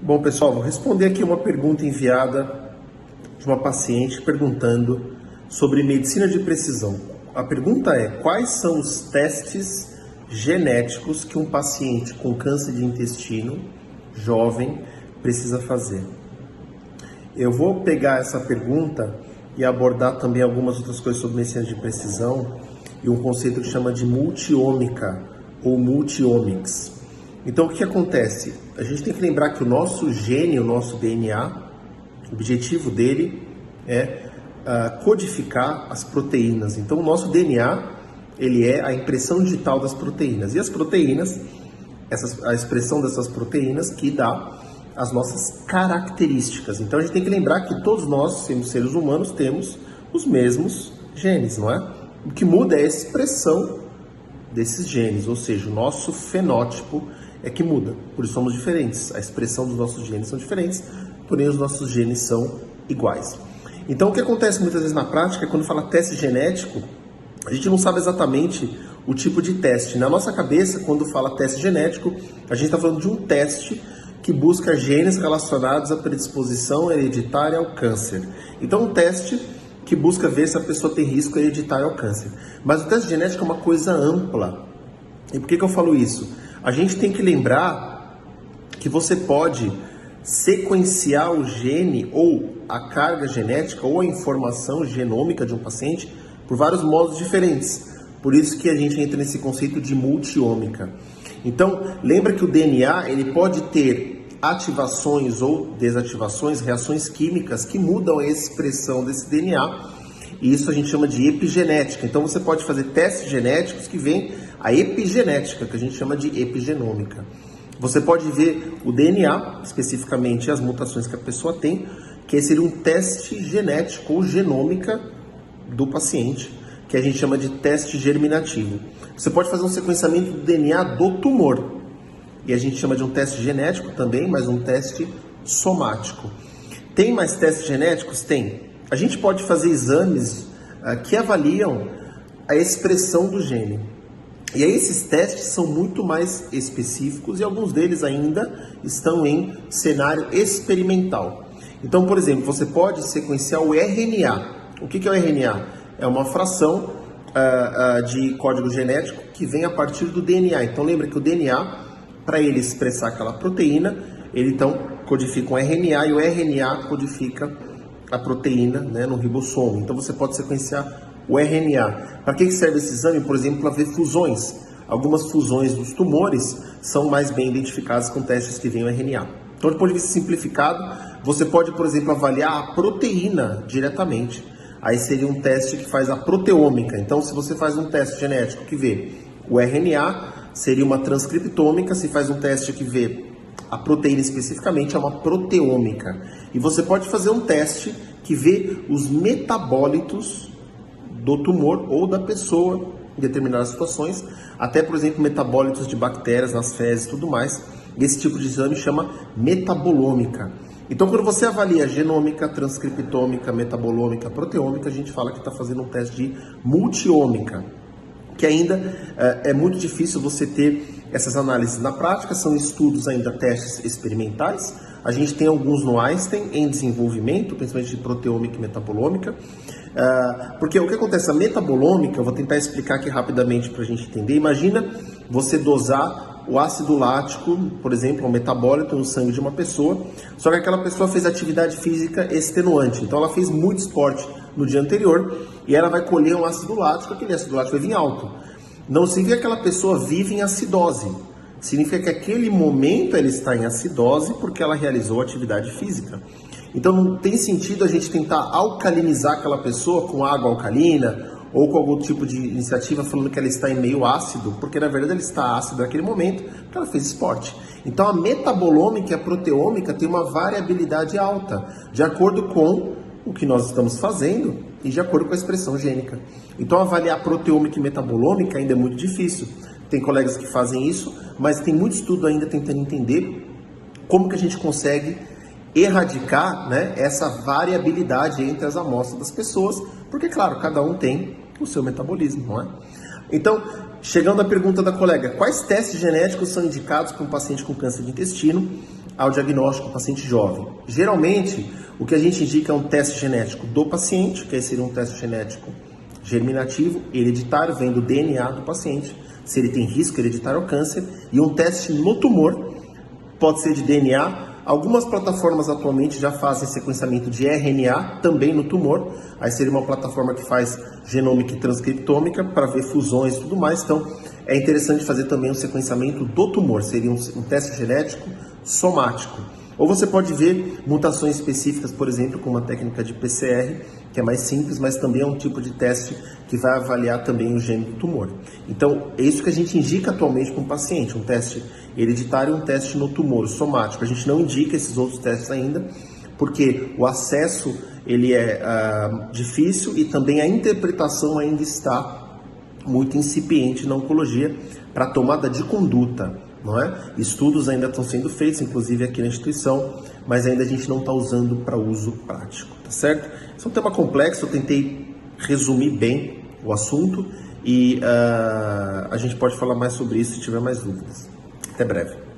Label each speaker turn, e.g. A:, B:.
A: Bom, pessoal, vou responder aqui uma pergunta enviada de uma paciente perguntando sobre medicina de precisão. A pergunta é: quais são os testes genéticos que um paciente com câncer de intestino, jovem, precisa fazer? Eu vou pegar essa pergunta e abordar também algumas outras coisas sobre medicina de precisão e um conceito que chama de multiômica ou multiomics. Então, o que acontece? A gente tem que lembrar que o nosso gene, o nosso DNA, o objetivo dele é codificar as proteínas. Então, o nosso DNA, ele é a impressão digital das proteínas. E as proteínas, a expressão dessas proteínas que dá as nossas características. Então, a gente tem que lembrar que todos nós, sendo seres humanos, temos os mesmos genes, não é? O que muda é a expressão desses genes, ou seja, o nosso fenótipo é que muda, por isso somos diferentes. A expressão dos nossos genes são diferentes, porém os nossos genes são iguais. Então o que acontece muitas vezes na prática é quando fala teste genético, a gente não sabe exatamente o tipo de teste. Na nossa cabeça, quando fala teste genético, a gente está falando de um teste que busca genes relacionados à predisposição hereditária ao câncer. Então um teste que busca ver se a pessoa tem risco hereditário ao câncer. Mas o teste genético é uma coisa ampla. E por que eu falo isso? A gente tem que lembrar que você pode sequenciar o gene ou a carga genética ou a informação genômica de um paciente por vários modos diferentes. Por isso que a gente entra nesse conceito de multiômica. Então, lembra que o DNA ele pode ter ativações ou desativações, reações químicas que mudam a expressão desse DNA. E isso a gente chama de epigenética. Então você pode fazer testes genéticos que vêm a epigenética, que a gente chama de epigenômica. Você pode ver o DNA, especificamente as mutações que a pessoa tem, que seria um teste genético ou genômica do paciente, que a gente chama de teste germinativo. Você pode fazer um sequenciamento do DNA do tumor, e a gente chama de um teste genético também, mas um teste somático. Tem mais testes genéticos? Tem. A gente pode fazer exames que avaliam a expressão do gene. E aí esses testes são muito mais específicos e alguns deles ainda estão em cenário experimental. Então, por exemplo, você pode sequenciar o RNA. O que é o RNA? É uma fração de código genético que vem a partir do DNA. Então lembra que o DNA, para ele expressar aquela proteína, ele então codifica um RNA e o RNA codifica a proteína, né, no ribossomo. Então você pode sequenciar o RNA. Para que serve esse exame? Por exemplo, para ver fusões. Algumas fusões dos tumores são mais bem identificadas com testes que vêm o RNA. Então, do ponto de vista simplificado, você pode, por exemplo, avaliar a proteína diretamente. Aí seria um teste que faz a proteômica. Então, se você faz um teste genético que vê o RNA, seria uma transcriptômica. Se faz um teste que vê a proteína especificamente, é uma proteômica. E você pode fazer um teste que vê os metabólitos do tumor ou da pessoa em determinadas situações, até, por exemplo, metabólitos de bactérias nas fezes e tudo mais. Esse tipo de exame chama metabolômica. Então, quando você avalia genômica, transcriptômica, metabolômica, proteômica, a gente fala que está fazendo um teste de multiômica, que ainda é muito difícil você ter essas análises na prática, são estudos ainda, testes experimentais. A gente tem alguns no Einstein em desenvolvimento, principalmente de proteômica e metabolômica, porque o que acontece, a metabolômica, eu vou tentar explicar aqui rapidamente para a gente entender. Imagina você dosar o ácido lático, por exemplo, um metabólito no sangue de uma pessoa, só que aquela pessoa fez atividade física extenuante, então ela fez muito esporte no dia anterior e ela vai colher um ácido lático, aquele ácido lático vai vir alto. Não significa que aquela pessoa vive em acidose, significa que aquele momento ela está em acidose porque ela realizou atividade física. Então não tem sentido a gente tentar alcalinizar aquela pessoa com água alcalina ou com algum tipo de iniciativa falando que ela está em meio ácido, porque na verdade ela está ácida naquele momento porque ela fez esporte. Então a metabolômica e a proteômica tem uma variabilidade alta, de acordo com o que nós estamos fazendo e de acordo com a expressão gênica. Então avaliar proteômica e metabolômica ainda é muito difícil. Tem colegas que fazem isso, mas tem muito estudo ainda tentando entender como que a gente consegue erradicar, né, essa variabilidade entre as amostras das pessoas, porque, claro, cada um tem o seu metabolismo, não é? Então, chegando à pergunta da colega, quais testes genéticos são indicados para um paciente com câncer de intestino ao diagnóstico do paciente jovem? Geralmente, o que a gente indica é um teste genético do paciente, que aí seria um teste genético germinativo, hereditário, vendo o DNA do paciente, se ele tem risco hereditário ao câncer, e um teste no tumor, pode ser de DNA. Algumas plataformas atualmente já fazem sequenciamento de RNA também no tumor, aí seria uma plataforma que faz genômica e transcriptômica para ver fusões e tudo mais, então é interessante fazer também um sequenciamento do tumor, seria um teste genético somático. Ou você pode ver mutações específicas, por exemplo, com uma técnica de PCR, que é mais simples, mas também é um tipo de teste que vai avaliar também o gene do tumor. Então, é isso que a gente indica atualmente para um paciente, um teste hereditário e um teste no tumor, somático. A gente não indica esses outros testes ainda, porque o acesso ele é difícil e também a interpretação ainda está muito incipiente na oncologia para tomada de conduta. Não é? Estudos ainda estão sendo feitos, inclusive aqui na instituição, mas ainda a gente não está usando para uso prático, tá certo? Esse é um tema complexo, eu tentei resumir bem o assunto e a gente pode falar mais sobre isso se tiver mais dúvidas. Até breve.